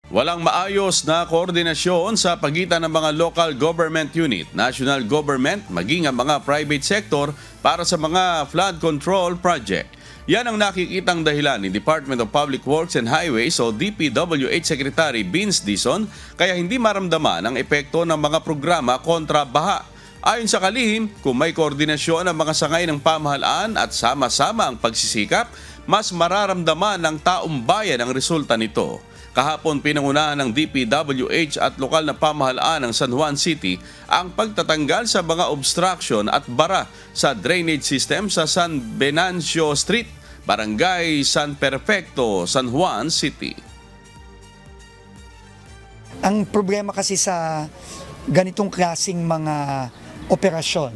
Walang maayos na koordinasyon sa pagitan ng mga local government unit, national government, maging ang mga private sector para sa mga flood control project. Yan ang nakikitang dahilan ni Department of Public Works and Highways o DPWH Secretary Vince Dizon kaya hindi maramdaman ang epekto ng mga programa kontra baha. Ayon sa kalihim, kung may koordinasyon ang mga sangay ng pamahalaan at sama-sama ang pagsisikap, mas mararamdaman ng taong bayan ang resulta nito. Kahapon pinangunahan ng DPWH at lokal na pamahalaan ng San Juan City ang pagtatanggal sa mga obstruction at bara sa drainage system sa San Venancio Street, Barangay San Perfecto, San Juan City. Ang problema kasi sa ganitong klaseng mga operasyon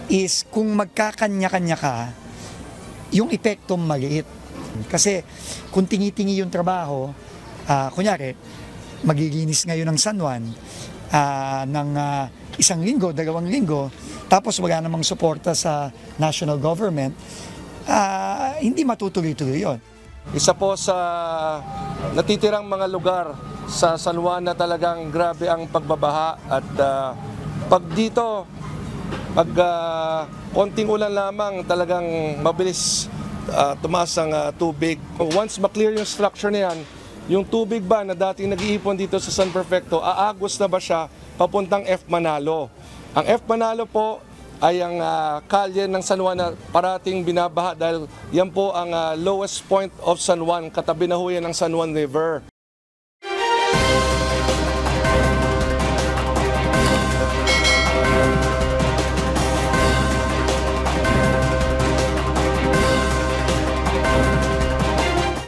is kung magkakanya-kanya ka, yung epekto maliit. Kasi kung tingi-tingi yung trabaho, kunyari, maglilinis ngayon ng San Juan ng isang linggo, 2 linggo, tapos wala namang suporta sa national government, hindi matutuloy-tuloy yun. Isa po sa natitirang mga lugar sa San Juan na talagang grabe ang pagbabaha at pag dito, pag konting ulan lamang talagang mabilis tumaas ang tubig. Once maklear yung structure na yan, yung tubig ba na dating nag-iipon dito sa San Perfecto, aagos na ba siya papuntang F. Manalo? Ang F. Manalo po ay ang kalye ng San Juan na parating binabaha dahil yan po ang lowest point of San Juan, katabi na ho yan ng San Juan River.